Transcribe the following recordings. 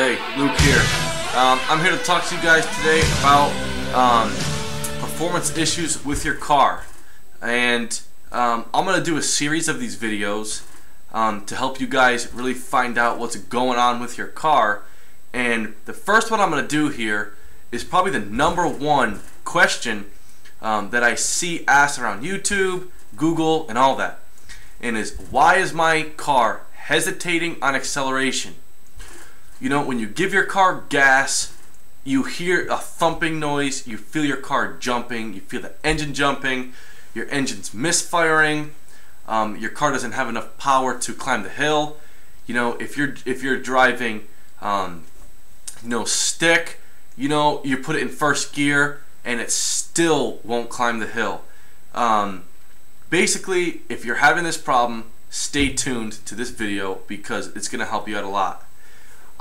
Hey, Luke here. I'm here to talk to you guys today about performance issues with your car. And I'm going to do a series of these videos to help you guys really find out what's going on with your car. And the first one I'm going to do here is probably the #1 question that I see asked around YouTube, Google, and all that. And is, why is my car hesitating on acceleration? You know, when you give your car gas, you hear a thumping noise, you feel your car jumping, you feel the engine jumping, your engine's misfiring, your car doesn't have enough power to climb the hill. You know, if you're driving, stick, you put it in first gear and it still won't climb the hill. Basically, if you're having this problem, stay tuned to this video because it's going to help you out a lot.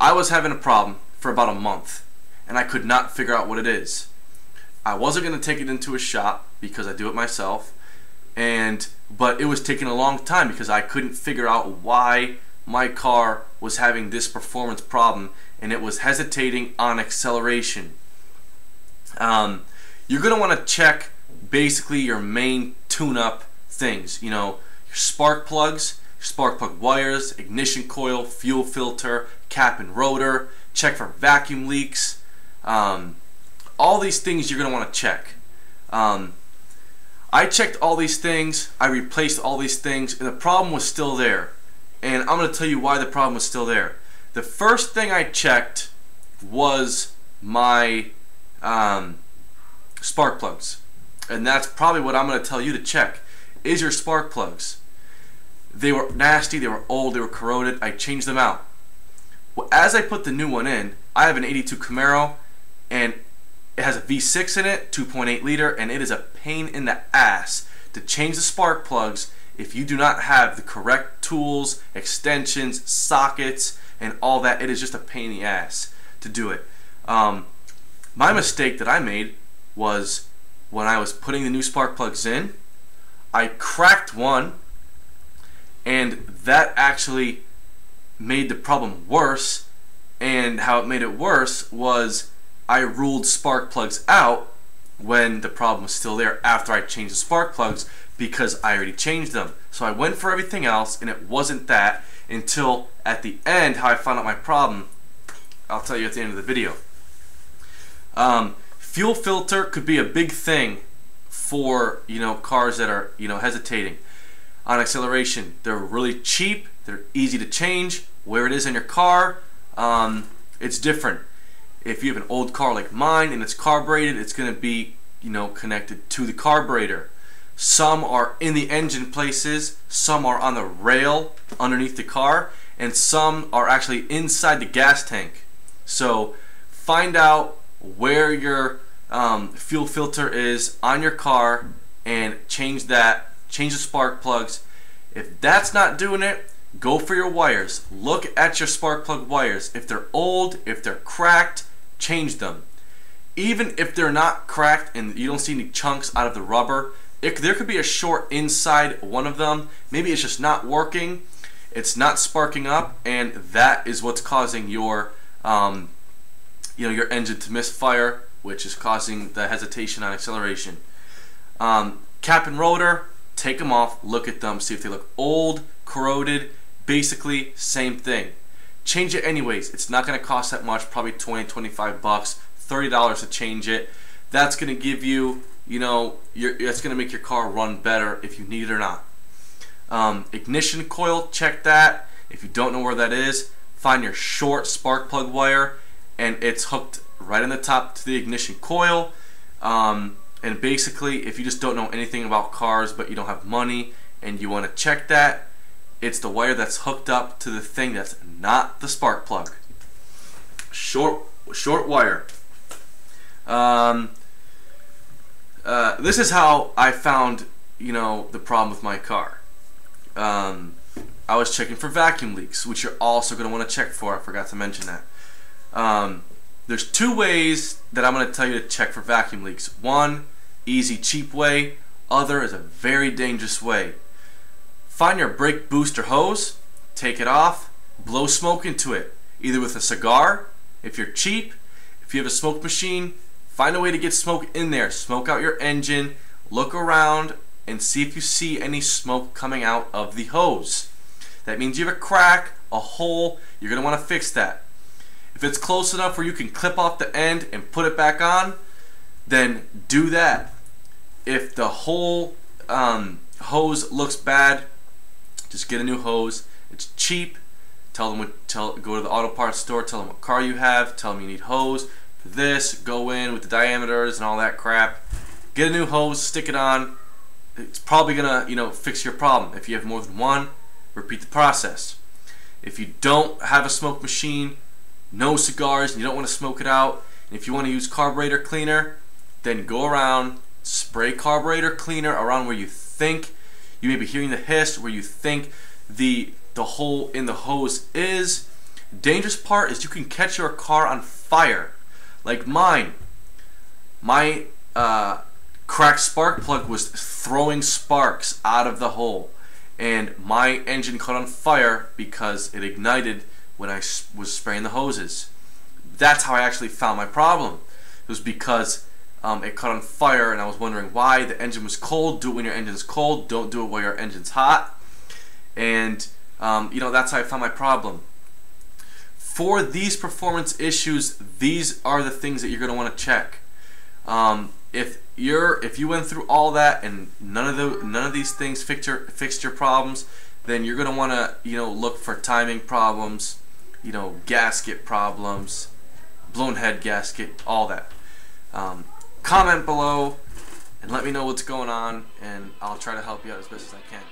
I was having a problem for about a month and I could not figure out what it is. I wasn't going to take it into a shop because I do it myself, but it was taking a long time because I couldn't figure out why my car was having this performance problem, and it was hesitating on acceleration. You're going to want to check basically your main tune-up things, your spark plugs, spark plug wires, ignition coil, fuel filter, cap and rotor. Check for vacuum leaks. All these things you're going to want to check. I checked all these things, I replaced all these things, and the problem was still there. And I'm going to tell you why the problem was still there. The first thing I checked was my spark plugs. And that's probably what I'm going to tell you to check, is your spark plugs. They were nasty, they were old, they were corroded. I changed them out. Well, as I put the new one in, I have an 82 Camaro, and it has a V6 in it, 2.8 liter, and it is a pain in the ass to change the spark plugs if you do not have the correct tools, extensions, sockets, and all that. It is just a pain in the ass to do it. My mistake that I made was when I was putting the new spark plugs in, I cracked one, and that actually made the problem worse. And how it made it worse was I ruled spark plugs out when the problem was still there after I changed the spark plugs because I already changed them. So I went for everything else and it wasn't that until at the end how I found out my problem. I'll tell you at the end of the video. Fuel filter could be a big thing for cars that are hesitating on acceleration. They're really cheap, they're easy to change. Where it is in your car, it's different. If you have an old car like mine and it's carbureted, it's going to be connected to the carburetor. Some are in the engine places, some are on the rail underneath the car, and some are actually inside the gas tank. So find out where your fuel filter is on your car and change that. Change the spark plugs. If that's not doing it, go for your wires. Look at your spark plug wires. If they're old, if they're cracked, change them. Even if they're not cracked and you don't see any chunks out of the rubber, there could be a short inside one of them. Maybe it's just not working. It's not sparking up, and that is what's causing your your engine to misfire, which is causing the hesitation on acceleration. Cap and rotor, take them off, look at them, see if they look old, corroded. Basically, same thing. Change it anyways. It's not going to cost that much, probably 20, 25 bucks, $30 to change it. That's going to give you, that's going to make your car run better if you need it or not. Ignition coil, check that. If you don't know where that is, find your short spark plug wire, and it's hooked right on the top to the ignition coil. And basically, if you just don't know anything about cars but you don't have money and you want to check that, it's the wire that's hooked up to the thing that's not the spark plug. Short wire. This is how I found the problem with my car. I was checking for vacuum leaks, which you're also going to want to check for. I forgot to mention that. There's two ways that I'm going to tell you to check for vacuum leaks. One, easy, cheap way. Other is a very dangerous way. Find your brake booster hose, take it off, blow smoke into it, either with a cigar If you're cheap, if you have a smoke machine, find a way to get smoke in there. Smoke out your engine, look around, and see if you see any smoke coming out of the hose. That means you have a crack, a hole, you're going to want to fix that. If it's close enough where you can clip off the end and put it back on, then do that. If the whole hose looks bad, just get a new hose. It's cheap. Go to the auto parts store, tell them what car you have, tell them you need hose for this, go in with the diameters and all that crap. Get a new hose, stick it on. It's probably gonna, fix your problem. If you have more than one, repeat the process. If you don't have a smoke machine, no cigars, and you don't want to smoke it out, and if you want to use carburetor cleaner, then go around, spray carburetor cleaner around where you think you may be hearing the hiss, where you think the hole in the hose is. Dangerous part is you can catch your car on fire. Like mine. My cracked spark plug was throwing sparks out of the hole, and my engine caught on fire because it ignited when I was spraying the hoses. That's how I actually found my problem. It was because it caught on fire, and I was wondering why. The engine was cold. Do it when your engine's cold. Don't do it while your engine's hot. And that's how I found my problem. For these performance issues, these are the things that you're going to want to check. If you went through all that and none of these things fixed your problems, then you're going to want to look for timing problems, gasket problems, blown head gasket, all that. Comment below and let me know what's going on, and I'll try to help you out as best as I can.